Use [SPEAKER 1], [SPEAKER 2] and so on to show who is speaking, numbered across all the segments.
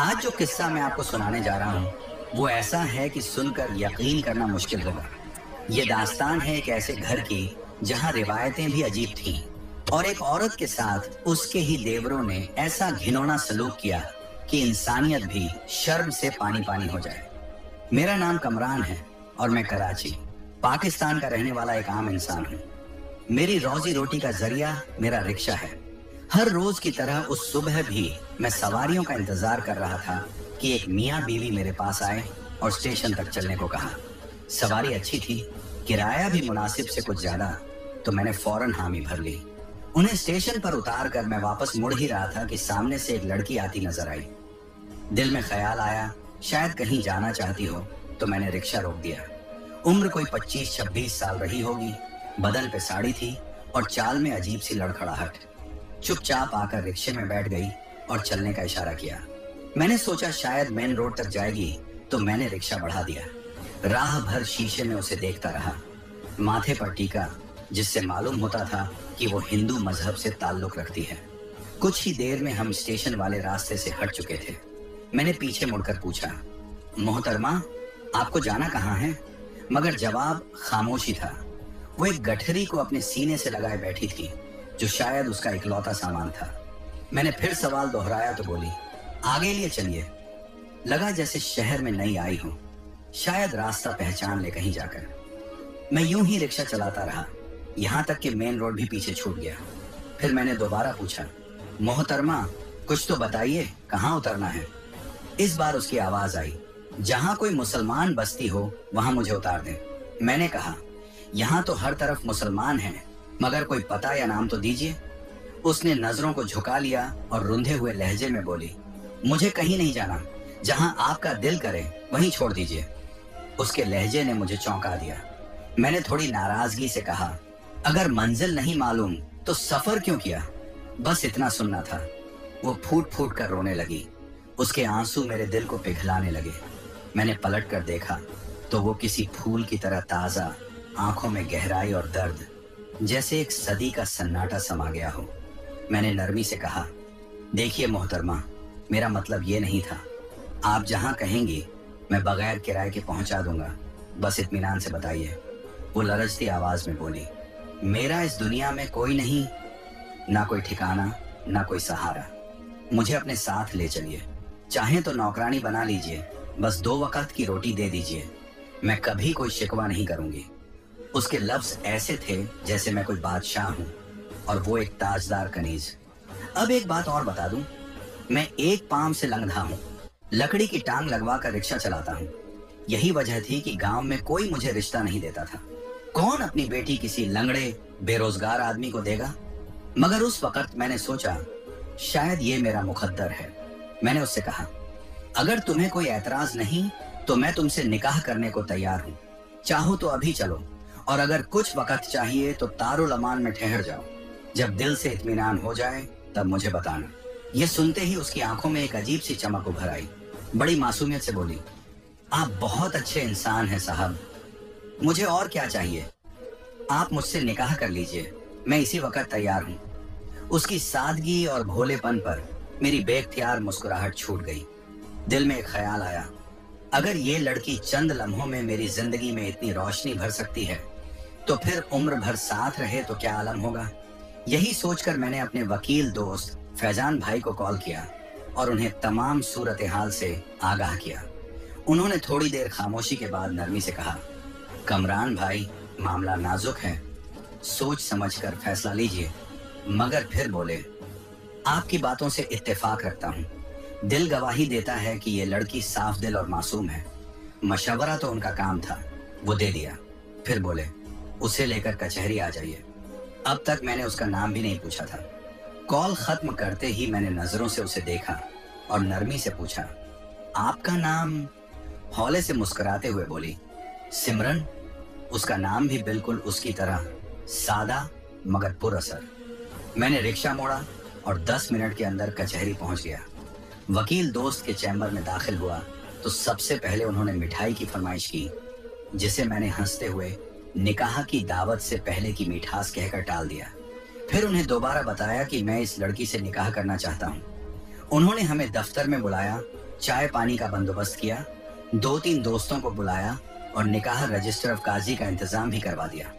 [SPEAKER 1] آج جو قصہ میں آپ کو سنانے جا رہا ہوں وہ ایسا ہے کہ سن کر یقین کرنا مشکل ہوگا۔ یہ داستان ہے ایک ایسے گھر کی جہاں روایتیں بھی عجیب تھیں اور ایک عورت کے ساتھ اس کے ہی دیوروں نے ایسا گھنونا سلوک کیا کہ انسانیت بھی شرم سے پانی پانی ہو جائے۔ میرا نام کمران ہے اور میں کراچی پاکستان کا رہنے والا ایک عام انسان ہوں۔ میری روزی روٹی کا ذریعہ میرا رکشہ ہے۔ ہر روز کی طرح اس صبح بھی میں سواریوں کا انتظار کر رہا تھا کہ ایک میاں بیوی میرے پاس آئے اور اسٹیشن تک چلنے کو کہا۔ سواری اچھی تھی، کرایہ بھی مناسب سے کچھ زیادہ، تو میں نے فوراً حامی بھر لی۔ انہیں اسٹیشن پر اتار کر میں واپس مڑ ہی رہا تھا کہ سامنے سے ایک لڑکی آتی نظر آئی۔ دل میں خیال آیا شاید کہیں جانا چاہتی ہو، تو میں نے رکشہ روک دیا۔ عمر کوئی 25-26 سال رہی ہوگی، بدن پہ ساڑی تھی اور چال میں عجیب سی لڑکھڑاہٹ۔ چپ چاپ آ کر رکشے میں بیٹھ گئی اور چلنے کا اشارہ کیا۔ میں نے سوچا شاید مین روڈ تک جائے گی، تو میں نے رکشہ بڑھا دیا۔ راہ بھر شیشے میں اسے دیکھتا رہا۔ ماتھے پر ٹیکا، جس سے معلوم ہوتا تھا کہ وہ ہندو مذہب سے تعلق رکھتی ہے۔ کچھ ہی دیر میں ہم اسٹیشن والے راستے سے ہٹ چکے تھے۔ میں نے پیچھے مڑ کر پوچھا، محترمہ آپ کو جانا کہاں ہے؟ مگر جواب خاموشی تھا۔ وہ ایک گٹھری کو اپنے سینے سے لگائے بیٹھی تھی، جو شاید اس کا اکلوتا سامان تھا۔ میں نے پھر سوال دہرایا تو بولی، آگے لیے چلیے۔ لگا جیسے شہر میں نئی آئی ہوں، شاید راستہ پہچان لے کہیں جا کر۔ میں یوں ہی رکشہ چلاتا رہا، یہاں تک کہ مین روڈ بھی پیچھے چھوٹ گیا۔ پھر میں نے دوبارہ پوچھا، محترمہ کچھ تو بتائیے، کہاں اترنا ہے؟ اس بار اس کی آواز آئی، جہاں کوئی مسلمان بستی ہو وہاں مجھے اتار دیں۔ میں نے کہا، یہاں تو ہر طرف مسلمان ہیں، مگر کوئی پتہ یا نام تو دیجیے۔ اس نے نظروں کو جھکا لیا اور رندھے ہوئے لہجے میں بولی، مجھے کہیں نہیں جانا، جہاں آپ کا دل کرے وہیں چھوڑ دیجیے۔ اس کے لہجے نے مجھے چونکا دیا۔ میں نے تھوڑی ناراضگی سے کہا، اگر منزل نہیں معلوم تو سفر کیوں کیا؟ بس اتنا سننا تھا۔ وہ پھوٹ پھوٹ کر رونے لگی۔ اس کے آنسو میرے دل کو پگھلانے لگے۔ میں نے پلٹ کر دیکھا تو وہ کسی پھول کی طرح تازہ، آنکھوں میں گہرائی اور درد، جیسے ایک صدی کا سناٹا سما گیا ہو۔ میں نے نرمی سے کہا، دیکھیے محترمہ، میرا مطلب یہ نہیں تھا۔ آپ جہاں کہیں گی میں بغیر کرائے کے پہنچا دوں گا، بس اطمینان سے بتائیے۔ وہ لرزتی آواز میں بولی، میرا اس دنیا میں کوئی نہیں، نہ کوئی ٹھکانہ، نہ کوئی سہارا۔ مجھے اپنے ساتھ لے چلیے، چاہیں تو نوکرانی بنا لیجئے، بس 2 وقت کی روٹی دے دیجئے، میں کبھی کوئی شکوہ نہیں کروں گی۔ اس کے لفظ ایسے تھے جیسے میں کوئی بادشاہ ہوں اور وہ ایک تاجدار کنیز۔ اب ایک بات اور بتا دوں، میں ایک پام سے لنگڑا ہوں، لکڑی کی ٹانگ لگوا کر رکشہ چلاتا ہوں۔ یہی وجہ تھی کہ گاؤں میں کوئی مجھے رشتہ نہیں دیتا تھا۔ کون اپنی بیٹی کسی لنگڑے بے روزگار آدمی کو دے گا؟ مگر اس وقت میں نے سوچا شاید یہ میرا مقدر ہے۔ میں نے اس سے کہا، اگر تمہیں کوئی اعتراض نہیں تو میں تم سے نکاح کرنے کو تیار ہوں، چاہو تو ابھی چلو، اور اگر کچھ وقت چاہیے تو دارالامان میں ٹھہر جاؤ، جب دل سے اطمینان ہو جائے تب مجھے بتانا۔ یہ سنتے ہی اس کی آنکھوں میں ایک عجیب سی چمک ابھر آئی۔ بڑی معصومیت سے بولی، آپ بہت اچھے انسان ہیں صاحب، مجھے اور کیا چاہیے؟ آپ مجھ سے نکاح کر لیجئے، میں اسی وقت تیار ہوں۔ اس کی سادگی اور بھولے پن پر میری بے اختیار مسکراہٹ چھوٹ گئی۔ دل میں ایک خیال آیا، اگر یہ لڑکی چند لمحوں میں میری زندگی میں اتنی روشنی بھر سکتی ہے تو پھر عمر بھر ساتھ رہے تو کیا عالم ہوگا۔ یہی سوچ کر میں نے اپنے وکیل دوست فیضان بھائی کو کال کیا اور انہیں تمام صورتحال سے آگاہ کیا۔ انہوں نے تھوڑی دیر خاموشی کے بعد نرمی سے کہا، کمران بھائی معاملہ نازک ہے، سوچ سمجھ کر فیصلہ لیجئے۔ مگر پھر بولے، آپ کی باتوں سے اتفاق رکھتا ہوں، دل گواہی دیتا ہے کہ یہ لڑکی صاف دل اور معصوم ہے۔ مشورہ تو ان کا کام تھا، وہ دے دیا۔ پھر بولے، اسے لے کر کچہری آ جائیے۔ اب تک میں نے اس کا نام بھی نہیں پوچھا تھا۔ کال ختم کرتے ہی میں نے نظروں سے اسے دیکھا اور نرمی سے پوچھا، آپ کا نام؟ ہولے سے مسکراتے ہوئے بولی، سمرن۔ اس کا نام بھی بالکل اس کی طرح سادہ مگر پر اثر۔ میں نے رکشہ موڑا اور 10 منٹ کے اندر کچہری پہنچ گیا۔ وکیل دوست کے چیمبر میں داخل ہوا تو سب سے پہلے انہوں نے مٹھائی کی فرمائش کی، جسے میں نے ہنستے ہوئے نکاح کی دعوت سے پہلے کی میٹھاس کہہ کر ٹال دیا۔ پھر انہیں دوبارہ بتایا کہ میں اس لڑکی سے نکاح کرنا چاہتا ہوں۔ انہوں نے ہمیں دفتر میں بلایا चाय पानी का बंदोबस्त किया, 2-3 दोस्तों को बुलाया और निकाह रजिस्टर ऑफ काजी का इंतजाम भी करवा दिया।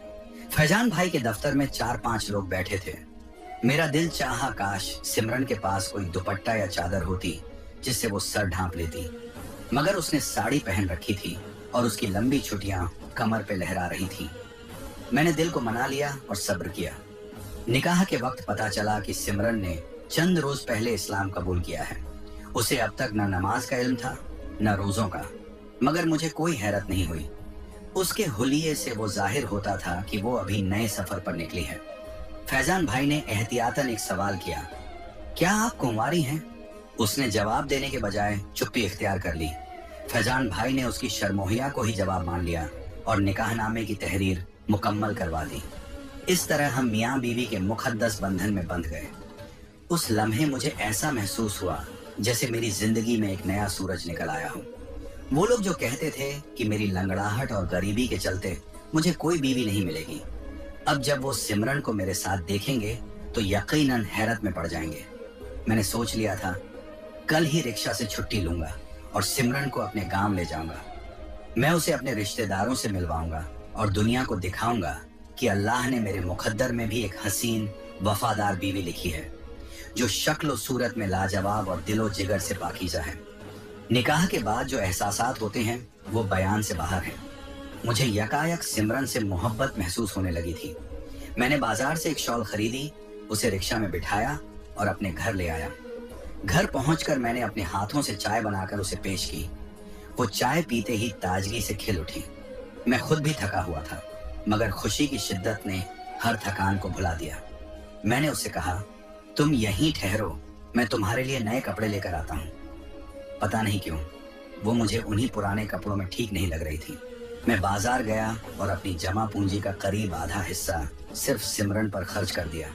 [SPEAKER 1] फैजान भाई के दफ्तर में 4-5 लोग बैठे थे। मेरा दिल चाहा काश सिमरन के पास कोई दुपट्टा या चादर होती जिससे वो सर ढांप लेती, मगर उसने साड़ी पहन रखी थी और उसकी लंबी छुट्टियां कमर पे लहरा रही थी। मैंने दिल को मना लिया और सब्र किया। निकाह के वक्त पता चला कि सिमरन ने चंद रोज पहले इस्लाम कबूल किया है। उसे अब तक न नमाज का इल्म था न रोजों का, मगर मुझे कोई हैरत नहीं हुई। उसके हुलिये से वो जाहिर होता था कि वो अभी नए सफर पर निकली है। फैजान भाई ने एहतियातन एक सवाल किया, क्या आप कुंवारी हैं? उसने जवाब देने के बजाय चुप्पी इख्तियार कर ली। फैजान भाई ने उसकी शर्मोहिया को ही जवाब मान लिया और निकाहनामे की तहरीर मुकम्मल करवा दी। इस तरह हम मियाँ बीवी के मुकद्दस बंधन में बंध गए। उस लम्हे मुझे ऐसा महसूस हुआ जैसे मेरी जिंदगी में एक नया सूरज निकल आया हो। वो लोग जो कहते थे कि मेरी लंगड़ाहट और गरीबी के चलते मुझे कोई बीवी नहीं मिलेगी, अब जब वो सिमरन को मेरे साथ देखेंगे तो यकीनन हैरत में पड़ जाएंगे। मैंने सोच लिया था कल ही रिक्शा से छुट्टी लूंगा और सिमरन को अपने गांव ले जाऊंगा। मैं उसे अपने रिश्तेदारों से मिलवाऊंगा और दुनिया को दिखाऊंगा कि अल्लाह ने मेरे मुकद्दर में भी एक हसीन वफादार बीवी लिखी है जो शक्ल और सूरत में लाजवाब और दिलो जिगर से पाकीज़ा है। निकाह के बाद जो एहसासात होते हैं वो बयान से बाहर हैं। मुझे यकायक सिमरन से मोहब्बत महसूस होने लगी थी। मैंने बाजार से एक शॉल खरीदी, उसे रिक्शा में बिठाया और अपने घर ले आया। घर पहुंचकर मैंने अपने हाथों से चाय बनाकर उसे पेश की। वो चाय पीते ही ताजगी से खिल उठी। मैं खुद भी थका हुआ था, मगर खुशी की शिद्दत ने हर थकान को भुला दिया। मैंने उससे कहा, तुम यहीं ठहरो, मैं तुम्हारे लिए नए कपड़े लेकर आता हूँ। पता नहीं क्यों वो मुझे उन्हीं पुराने कपड़ों में ठीक नहीं लग रही थी। मैं बाजार गया और अपनी जमा पूंजी का करीब आधा हिस्सा सिर्फ सिमरन पर खर्च कर दिया।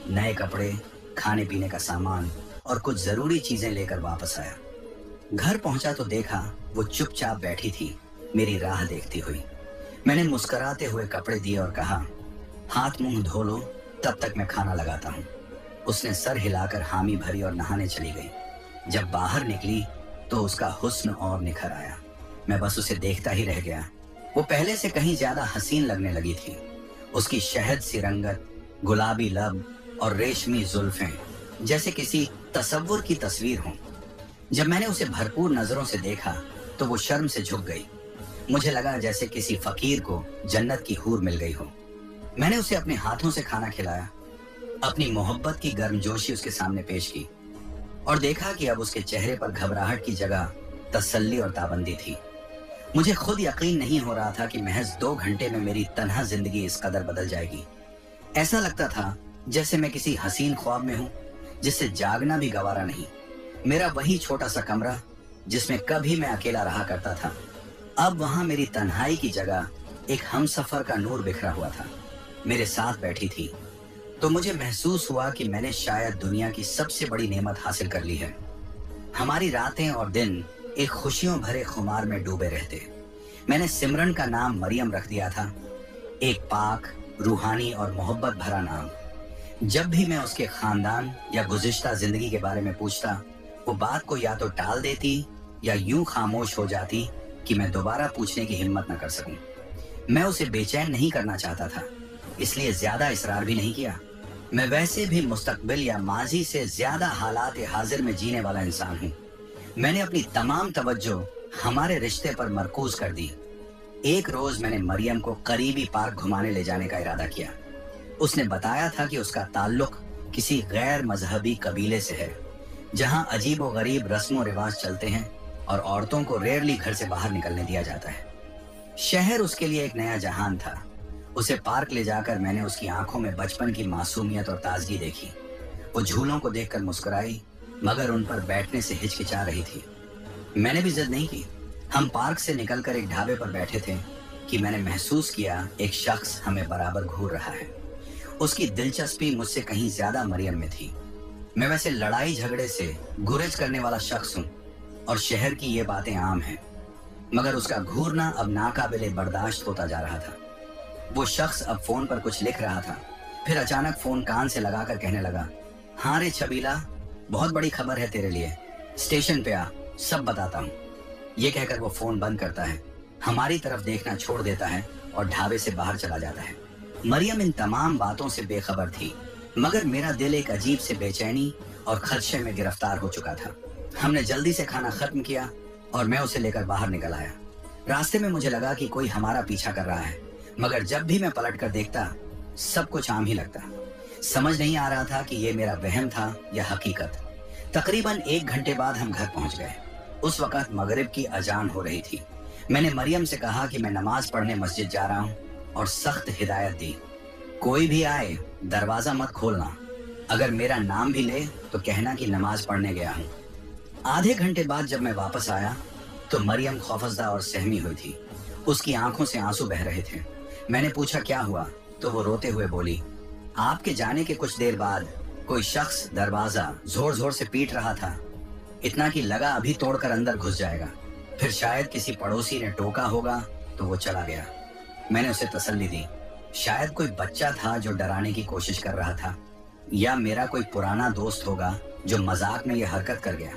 [SPEAKER 1] नए कपड़े, खाने पीने का सामान और कुछ जरूरी चीजें लेकर वापस आया। घर पहुंचा तो देखा वो चुपचाप बैठी थी, मेरी राह देखती हुई। मैंने मुस्कुराते हुए कपड़े दिए और कहा, हाथ मुंह धो लो, तब तक मैं खाना लगाता हूँ। उसने सर हिलाकर हामी भरी और नहाने चली गई। जब बाहर निकली तो उसका हुस्न और निखर आया। मैं बस उसे देखता ही रह गया। वो पहले से कहीं ज्यादा हसीन लगने लगी थी। उसकी शहद सी रंगत, गुलाबी लब और रेशमी जुल्फें जैसे किसी तसव्वुर की तस्वीर हों। जब मैंने उसे भरपूर नजरों से देखा तो वो शर्म से झुक गई। मुझे लगा जैसे किसी फकीर को जन्नत की हूर मिल गई हो। मैंने उसे अपने हाथों से खाना खिलाया, अपनी मोहब्बत की गर्मजोशी उसके सामने पेश की और देखा कि अब उसके चेहरे पर घबराहट की जगह तसल्ली और ताबंदी थी। मुझे खुद यकीन नहीं हो रहा था कि महज 2 घंटे में मेरी तन्हा जिंदगी इस कदर बदल जाएगी। ऐसा लगता था जैसे मैं किसी हसीन ख्वाब में हूँ जिससे जागना भी गवारा नहीं। मेरा वही छोटा सा कमरा जिसमें कभी मैं अकेला रहा करता था, अब वहां मेरी तन्हाई की जगह एक हमसफर का नूर बिखरा हुआ था। मेरे साथ बैठी थी तो मुझे महसूस हुआ कि मैंने शायद दुनिया की सबसे बड़ी नेमत हासिल कर ली है। हमारी रातें और दिन एक खुशियों भरे खुमार में डूबे रहते। मैंने सिमरन का नाम मरियम रख दिया था, एक पाक, रूहानी और मोहब्बत भरा नाम। जब भी मैं उसके खानदान या गुज़िश्ता जिंदगी के बारे में पूछता, वो बात को या तो टाल देती या यूं खामोश हो जाती कि मैं दोबारा पूछने की हिम्मत न कर सकूं। मैं उसे बेचैन नहीं करना चाहता था, इसलिए ज्यादा इसरार भी नहीं किया। मैं वैसे भी मुस्तकबिल या माजी से ज्यादा हालात हाजिर में जीने वाला इंसान हूँ। मैंने अपनी तमाम तवज्जो हमारे रिश्ते पर मरकूज कर दी। एक रोज मैंने मरियम को करीबी पार्क घुमाने ले जाने का इरादा किया। उसने बताया था कि उसका ताल्लुक किसी गैर मजहबी कबीले से है जहां अजीब व गरीब रस्म व रिवाज चलते हैं और औरतों को रेयरली घर से बाहर निकलने दिया जाता है। शहर उसके लिए एक नया जहान था। उसे पार्क ले जाकर मैंने उसकी आंखों में बचपन की मासूमियत और ताजगी देखी। वो झूलों को देखकर मुस्कुराई, मगर उन पर बैठने से हिचकिचा रही थी। मैंने भी जिद नहीं की। हम पार्क से निकलकर एक ढाबे पर बैठे थे कि मैंने महसूस किया एक शख्स हमें बराबर घूर रहा है। उसकी दिलचस्पी मुझसे कहीं ज्यादा मरियम में थी। मैं वैसे लड़ाई झगड़े से गुरेज करने वाला शख्स हूँ और शहर की ये बातें आम हैं, मगर उसका घूरना अब नाकाबिले बर्दाश्त होता जा रहा था। वो शख्स अब फोन पर कुछ लिख रहा था, फिर अचानक फोन कान से लगाकर कहने लगा, हाँ रे छबीला, बहुत बड़ी खबर है तेरे लिए, स्टेशन पे आ, सब बताता हूँ। ये कहकर वो फोन बंद करता है, हमारी तरफ देखना छोड़ देता है और ढाबे से बाहर चला जाता है। मरियम इन तमाम बातों से बेखबर थी, मगर मेरा दिल एक अजीब से बेचैनी और खदशे में गिरफ्तार हो चुका था। हमने जल्दी से खाना खत्म किया और मैं उसे लेकर बाहर निकल आया। रास्ते में मुझे लगा कि कोई हमारा पीछा कर रहा है, मगर जब भी मैं पलट कर देखता सब कुछ आम ही लगता। समझ नहीं आ रहा था कि ये मेरा वहम था या हकीकत। तकरीबन 1 घंटे बाद हम घर पहुंच गए। उस वक्त मगरिब की अजान हो रही थी। मैंने मरियम से कहा कि मैं नमाज पढ़ने मस्जिद जा रहा हूँ और सख्त हिदायत दी, कोई भी आए दरवाजा मत खोलना, अगर मेरा नाम भी ले तो कहना कि नमाज पढ़ने गया हूँ। आधे घंटे बाद जब मैं वापस आया तो मरियम खौफजदा और सहमी हुई थी। उसकी आंखों से आंसू बह रहे थे। मैंने पूछा क्या हुआ, तो वो रोते हुए बोली, आपके जाने के कुछ देर बाद कोई शख्स दरवाजा जोर जोर से पीट रहा था, इतना कि लगा अभी तोड़कर अंदर घुस जाएगा। फिर शायद किसी पड़ोसी ने टोका होगा तो वो चला गया। मैंने उसे तसल्ली दी, शायद कोई बच्चा था जो डराने की कोशिश कर रहा था, या मेरा कोई पुराना दोस्त होगा जो मजाक में ये हरकत कर गया।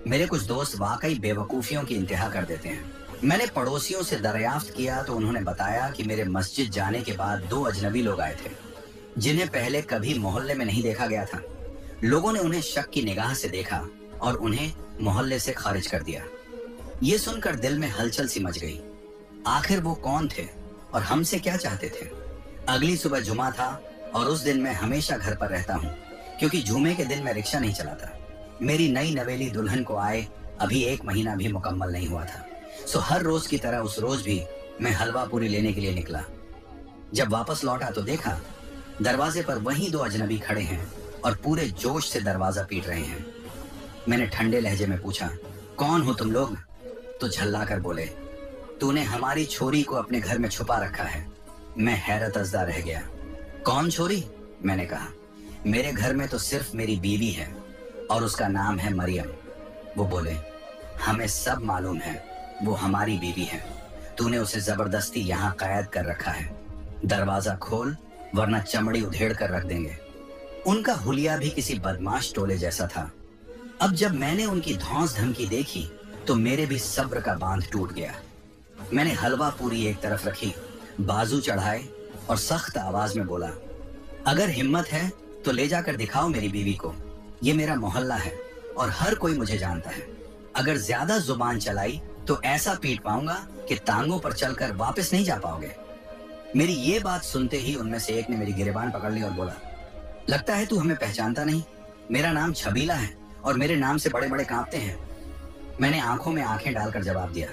[SPEAKER 1] मेरे कुछ दोस्त वाकई बेवकूफियों की इंतहा कर देते हैं। मैंने पड़ोसियों से दरियाफ्त किया तो उन्होंने बताया कि मेरे मस्जिद जाने के बाद 2 अजनबी लोग आए थे, जिन्हें पहले कभी मोहल्ले में नहीं देखा गया था। लोगों ने उन्हें शक की निगाह से देखा और उन्हें मोहल्ले से खारिज कर दिया। ये सुनकर दिल में हलचल सी मच गई। आखिर वो कौन थे और हमसे क्या चाहते थे? अगली सुबह जुमा था और उस दिन मैं हमेशा घर पर रहता हूँ, क्योंकि जुमे के दिन मैं रिक्शा नहीं चलाता। मेरी नई नवेली दुल्हन को आए अभी 1 महीना भी मुकम्मल नहीं हुआ था। सो हर रोज की तरह उस रोज भी मैं हलवा पूरी लेने के लिए निकला। जब वापस लौटा तो देखा दरवाजे पर वही 2 अजनबी खड़े हैं और पूरे जोश से दरवाजा पीट रहे हैं। मैंने ठंडे लहजे में पूछा, कौन हो तुम लोग? तो झल्ला कर बोले, तूने हमारी छोरी को अपने घर में छुपा रखा है। मैं हैरत अज़दा रह गया। कौन छोरी? मैंने कहा, मेरे घर में तो सिर्फ मेरी बीवी है और उसका नाम है मरियम। वो बोले, हमें सब मालूम है, वो हमारी बीवी है। तूने उसे जबरदस्ती यहाँ कैद कर रखा है। दरवाजा खोल वरना चमड़ी उधेड़ कर रख देंगे। उनका हुलिया भी किसी बदमाश टोले जैसा था। अब जब मैंने उनकी धौंस धमकी देखी तो मेरे भी सब्र का बांध टूट गया। मैंने हलवा पूरी एक तरफ रखी, बाजू चढ़ाए और सख्त आवाज में बोला, अगर हिम्मत है तो ले जाकर दिखाओ मेरी बीवी को। ये मेरा मोहल्ला है और हर कोई मुझे जानता है। अगर ज्यादा जुबान चलाई तो ऐसा पीट पाऊंगा कि टांगों पर चलकर वापस नहीं जा पाओगे। मेरी ये बात सुनते ही उनमें से एक ने मेरी गिरेबान पकड़ ली और बोला, लगता है तू हमें पहचानता नहीं। मेरा नाम छबीला है और मेरे नाम से बड़े बड़े कांपते हैं। मैंने आंखों में आंखें डालकर जवाब दिया,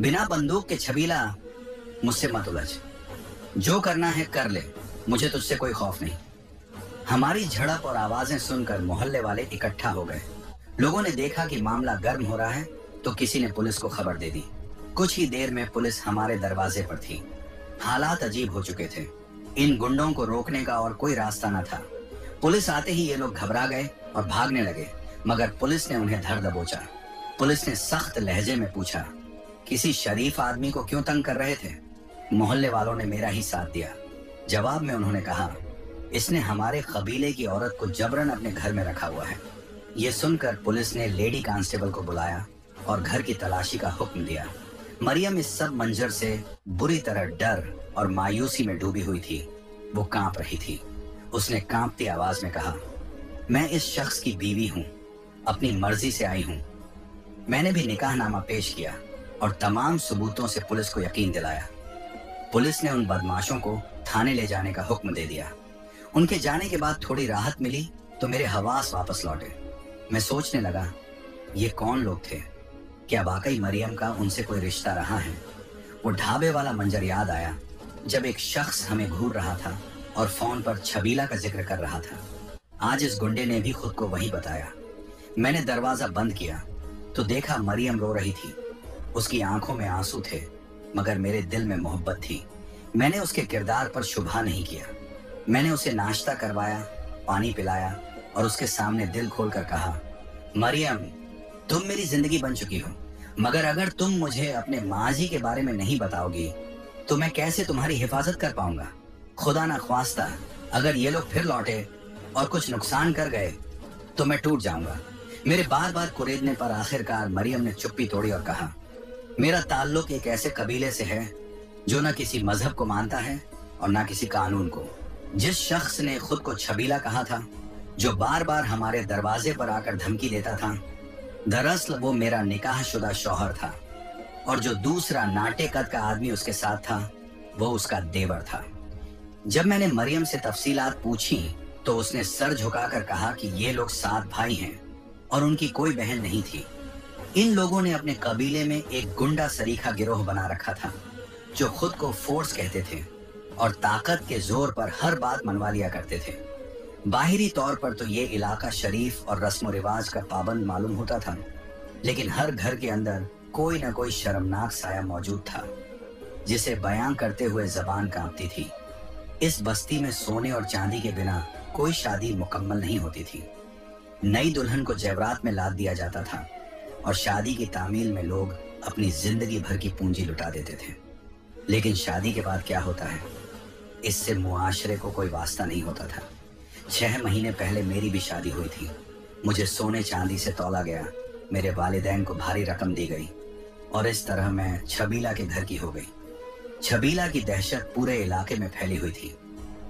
[SPEAKER 1] बिना बंदूक के छबीला, मुझसे मत उलझ। जो करना है कर ले, मुझे तुझसे कोई खौफ नहीं। हमारी झड़प और आवाजें सुनकर मोहल्ले वाले इकट्ठा हो गए। लोगों ने देखा कि मामला गर्म हो रहा है तो किसी ने पुलिस को खबर दे दी। कुछ ही देर में पुलिस हमारे दरवाजे पर थी। हालात अजीब हो चुके थे। इन गुंडों को रोकने का और कोई रास्ता न था। पुलिस आते ही ये लोग घबरा गए और भागने लगे, मगर पुलिस ने उन्हें धर दबोचा। पुलिस ने सख्त लहजे में पूछा, किसी शरीफ आदमी को क्यों तंग कर रहे थे? मोहल्ले वालों ने मेरा ही साथ दिया। जवाब में उन्होंने कहा, इसने हमारे कबीले की औरत को जबरन अपने घर में रखा हुआ है। ये सुनकर पुलिस ने लेडी कांस्टेबल को बुलाया और घर की तलाशी का हुक्म दिया। मरियम इस सब मंजर से बुरी तरह डर और मायूसी में डूबी हुई थी। वो कांप रही थी। उसने कांपती आवाज में कहा, मैं इस शख्स की बीवी हूँ, अपनी मर्जी से आई हूँ। मैंने भी निकाहनामा पेश किया और तमाम सबूतों से पुलिस को यकीन दिलाया। पुलिस ने उन बदमाशों को थाने ले जाने का हुक्म दे दिया। उनके जाने के बाद थोड़ी राहत मिली तो मेरे हवास वापस लौटे। मैं सोचने लगा, ये कौन लोग थे? क्या वाकई मरियम का उनसे कोई रिश्ता रहा है? वो ढाबे वाला मंजर याद आया जब एक शख्स हमें घूर रहा था और फोन पर छबीला का जिक्र कर रहा था। आज इस गुंडे ने भी खुद को वही बताया। मैंने दरवाजा बंद किया तो देखा मरियम रो रही थी। उसकी आंखों में आंसू थे, मगर मेरे दिल में मोहब्बत थी। मैंने उसके किरदार पर शुबहा नहीं किया। मैंने उसे नाश्ता करवाया, पानी पिलाया और उसके सामने दिल खोलकर कहा, मरियम, तुम मेरी जिंदगी बन चुकी हो, मगर अगर तुम मुझे अपने माजी के बारे में नहीं बताओगी तो मैं कैसे तुम्हारी हिफाजत कर पाऊंगा? खुदा ना ख्वास्ता अगर ये लोग फिर लौटे और कुछ नुकसान कर गए तो मैं टूट जाऊंगा। मेरे बार बार कुरेदने पर आखिरकार मरियम ने चुप्पी तोड़ी और कहा, मेरा ताल्लुक एक ऐसे कबीले से है जो न किसी मजहब को मानता है और न किसी कानून को। जिस शख्स ने खुद को छबीला कहा था, जो बार बार हमारे दरवाजे पर आकर धमकी देता था, दरअसल वो मेरा निकाह शुदा शौहर था, और जो दूसरा नाटे कद का आदमी उसके साथ था वो उसका देवर था। जब मैंने मरियम से तफसीलात पूछी तो उसने सर झुकाकर कहा कि ये लोग 7 भाई हैं और उनकी कोई बहन नहीं थी। इन लोगों ने अपने कबीले में एक गुंडा सरीखा गिरोह बना रखा था जो खुद को फोर्स कहते थे और ताकत के जोर पर हर बात मनवा लिया करते थे। बाहरी तौर पर तो ये इलाका शरीफ और रस्म रिवाज का पाबंद मालूम होता था, लेकिन हर घर के अंदर कोई न कोई शर्मनाक साया मौजूद था जिसे बयां करते हुए जबान कांपती थी। इस बस्ती में सोने और चांदी के बिना कोई शादी मुकम्मल नहीं होती थी। नई दुल्हन को जेवरात में लाद दिया जाता था और शादी की तामील में लोग अपनी जिंदगी भर की पूंजी लुटा देते थे। लेकिन शादी के बाद क्या होता है, इससे मुआशरे को कोई वास्ता नहीं होता था। 6 महीने पहले मेरी भी शादी हुई थी। मुझे सोने चांदी से तौला गया, मेरे वालिदैन को भारी रकम दी गई और इस तरह मैं छबीला के घर की हो गई। छबीला की दहशत पूरे इलाके में फैली हुई थी।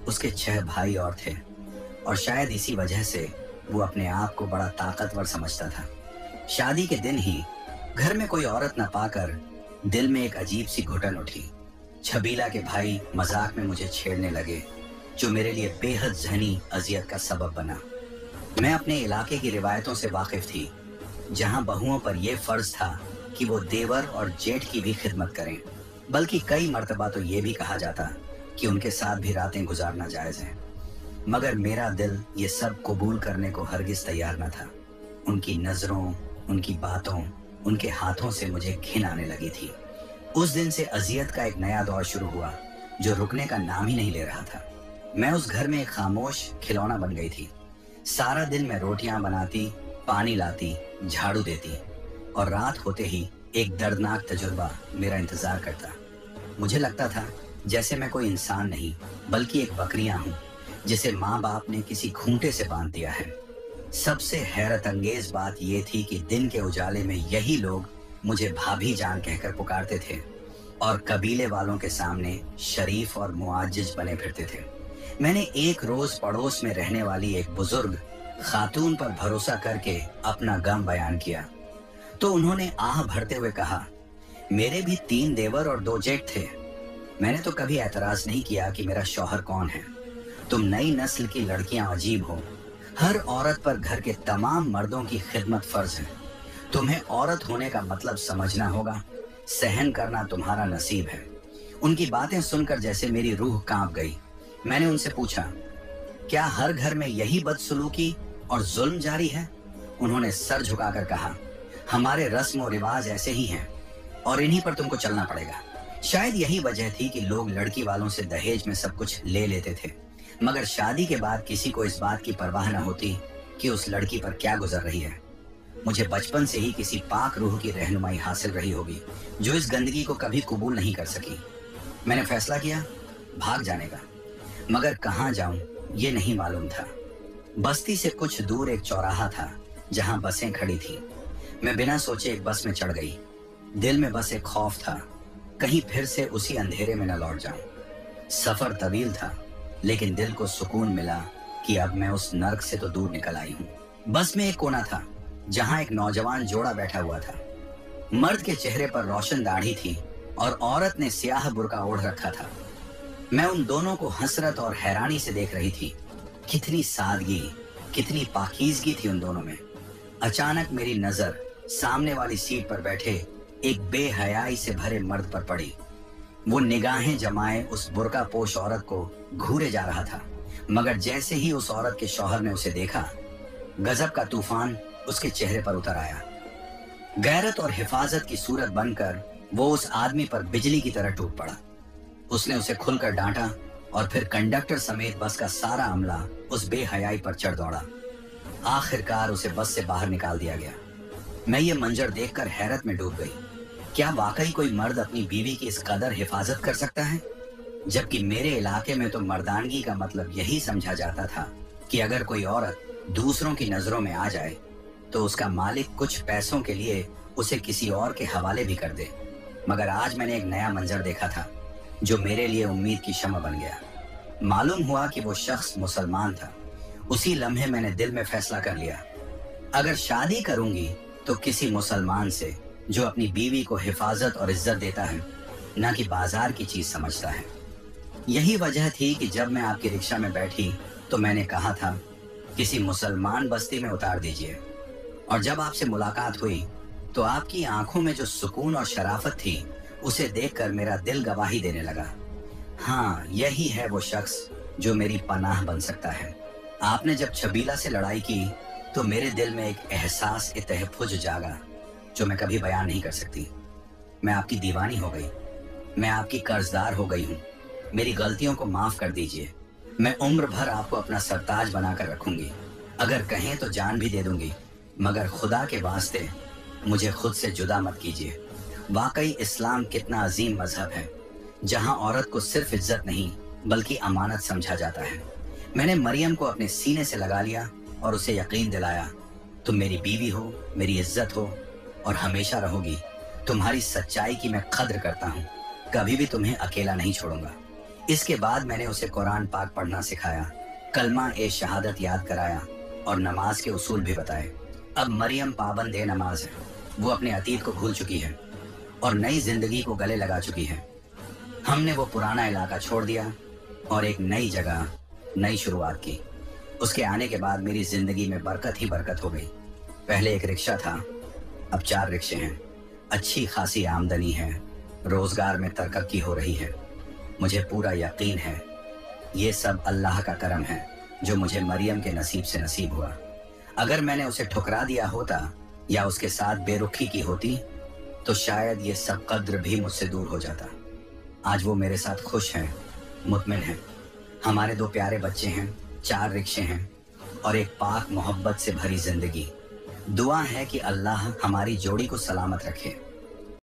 [SPEAKER 1] उसके 6 भाई और थे और शायद इसी वजह से वो अपने आप को बड़ा ताकतवर समझता था। शादी के दिन ही घर में कोई औरत न पाकर दिल में एक अजीब सी घुटन उठी। छबीला के भाई मजाक में मुझे छेड़ने लगे, जो मेरे लिए बेहद ज़हनी अजियत का सबब बना। मैं अपने इलाके की रिवायतों से वाकिफ थी, जहां बहुओं पर यह फर्ज था कि वो देवर और जेठ की भी खिदमत करें, बल्कि कई मर्तबा तो ये भी कहा जाता कि उनके साथ भी रातें गुजारना जायज है। मगर मेरा दिल ये सब कबूल करने को हरगिज तैयार न था। उनकी नजरों, उनकी बातों, उनके हाथों से घिन आने लगी थी। उस दिन से अजियत का एक नया दौर शुरू हुआ जो रुकने का नाम ही नहीं ले रहा था। मैं उस घर में एक खामोश खिलौना बन गई थी। सारा दिन मैं रोटियां बनाती, पानी लाती, झाड़ू देती और रात होते ही एक दर्दनाक तजुर्बा मेरा इंतजार करता। मुझे लगता था जैसे मैं कोई इंसान नहीं बल्कि एक बकरियां हूं जिसे माँ बाप ने किसी खूंटे से बांध दिया है। सबसे हैरत अंगेज बात यह थी कि दिन के उजाले में यही लोग मुझे भाभी जान कहकर पुकारते थे और कबीले वालों के सामने शरीफ और मुआज्जिज बने फिरते थे। मैंने एक रोज पड़ोस में रहने वाली एक बुजुर्ग खातून पर भरोसा करके अपना गम बयान किया तो उन्होंने आह भरते हुए कहा, मेरे भी 3 देवर और 2 जेठ थे। मैंने तो कभी एतराज नहीं किया कि मेरा शौहर कौन है। तुम नई नस्ल की लड़कियां अजीब हो। हर औरत पर घर के तमाम मर्दों की खिदमत फर्ज है। तुम्हें औरत होने का मतलब समझना होगा, सहन करना तुम्हारा नसीब है। उनकी बातें सुनकर जैसे मेरी रूह कांप गई। मैंने उनसे पूछा, क्या हर घर में यही बदसलूकी और जुल्म जारी है? उन्होंने सर झुकाकर कहा, हमारे रस्म और रिवाज ऐसे ही हैं और इन्हीं पर तुमको चलना पड़ेगा। शायद यही वजह थी कि लोग लड़की वालों से दहेज में सब कुछ ले लेते थे, मगर शादी के बाद किसी को इस बात की परवाह न होती कि उस लड़की पर क्या गुजर रही है। मुझे बचपन से ही किसी पाक रूह की रहनुमाई हासिल रही होगी जो इस गंदगी को कभी कबूल नहीं कर सकी। मैंने फैसला किया भाग जाने का, मगर कहाँ जाऊं ये नहीं मालूम था। बस्ती से कुछ दूर एक चौराहा था जहां बसें खड़ी थी। मैं बिना सोचे एक बस में चढ़ गई। दिल में बस एक खौफ था, कहीं फिर से उसी अंधेरे में न लौट जाऊं। सफर तवील था, लेकिन दिल को सुकून मिला कि अब मैं उस नर्क से तो दूर निकल आई हूँ। बस में एक कोना था जहां एक नौजवान जोड़ा बैठा हुआ था। मर्द के चेहरे पर रोशन दाढ़ी थी और औरत ने स्याह बुर्का ओढ़ रखा था। मैं उन दोनों को हसरत और हैरानी से देख रही थी। कितनी सादगी, कितनी पाकीज़गी थी उन दोनों में। अचानक मेरी नजर सामने वाली सीट पर बैठे एक बेहयाई से भरे मर्द पर पड़ी। वो निगाहें जमाए उस बुर्का पोश औरत को घूरे जा रहा था, मगर जैसे ही उस औरत के शौहर ने उसे देखा, गजब का तूफान उसके चेहरे पर उतर आया। गैरत और हिफाजत की सूरत बनकर वो उस आदमी पर बिजली की तरह टूट पड़ा। उसने उसे खुलकर डांटा और फिर कंडक्टर समेत बस का सारा अमला उस बेहयाई पर चढ़ दौड़ा। आखिरकार उसे बस से बाहर निकाल दिया गया। मैं ये मंजर देखकर हैरत में डूब गई। क्या वाकई कोई मर्द अपनी बीवी की इस कदर हिफाजत कर सकता है? जबकि मेरे इलाके में तो मर्दानगी का मतलब यही समझा जाता था कि अगर कोई औरत दूसरों की नजरों में आ जाए तो उसका मालिक कुछ पैसों के लिए उसे किसी और के हवाले भी कर दे। मगर आज मैंने एक नया मंजर देखा था जो मेरे लिए उम्मीद की शम्मा बन गया। मालूम हुआ कि वो शख्स मुसलमान था। उसी लम्हे मैंने दिल में फैसला कर लिया, अगर शादी करूंगी तो किसी मुसलमान से जो अपनी बीवी को हिफाजत और इज्जत देता है, ना कि बाजार की चीज समझता है। यही वजह थी कि जब मैं आपकी रिक्शा में बैठी तो मैंने कहा था किसी मुसलमान बस्ती में उतार दीजिए। और जब आपसे मुलाकात हुई तो आपकी आंखों में जो सुकून और शराफत थी उसे देखकर मेरा दिल गवाही देने लगा। हाँ, यही है वो शख्स जो मेरी पनाह बन सकता है। आपने जब छबीला से लड़ाई की तो मेरे दिल में एक एहसास तहफ़्फ़ुज़ जागा जो मैं कभी बयान नहीं कर सकती। मैं आपकी दीवानी हो गई, मैं आपकी कर्जदार हो गई हूँ। मेरी गलतियों को माफ कर दीजिए। मैं उम्र भर आपको अपना सरताज बनाकर रखूंगी। अगर कहें तो जान भी दे दूंगी, मगर खुदा के वास्ते मुझे खुद से जुदा मत कीजिए। वाकई इस्लाम कितना अजीम मजहब है जहाँ औरत को सिर्फ इज्जत नहीं बल्कि अमानत समझा जाता है। मैंने मरियम को अपने सीने से लगा लिया और उसे यकीन दिलाया, तुम मेरी बीवी हो, मेरी इज्जत हो और हमेशा रहोगी। तुम्हारी सच्चाई की मैं कद्र करता हूँ, कभी भी तुम्हें अकेला नहीं छोड़ूंगा। इसके बाद मैंने उसे कुरान पाक पढ़ना सिखाया, कलमा ए शहादत याद कराया और नमाज के उसूल भी बताए। अब मरियम पाबंद ए नमाज है। वो अपने अतीत को भूल चुकी है और नई जिंदगी को गले लगा चुकी है। हमने वो पुराना इलाका छोड़ दिया और एक नई जगह, नई शुरुआत की। उसके आने के बाद मेरी जिंदगी में बरकत ही बरकत हो गई। पहले एक रिक्शा था, अब 4 रिक्शे हैं। अच्छी खासी आमदनी है, रोजगार में तरक्की हो रही है। मुझे पूरा यकीन है ये सब अल्लाह का करम है जो मुझे मरियम के नसीब से नसीब हुआ। अगर मैंने उसे ठुकरा दिया होता या उसके साथ बेरुखी की होती तो शायद ये सब कद्र भी मुझसे दूर हो जाता। आज वो मेरे साथ खुश हैं, मुतमिन हैं। हमारे 2 प्यारे बच्चे हैं, 4 रिक्शे हैं और एक पाक मोहब्बत से भरी जिंदगी। दुआ है कि अल्लाह हमारी जोड़ी को सलामत रखे।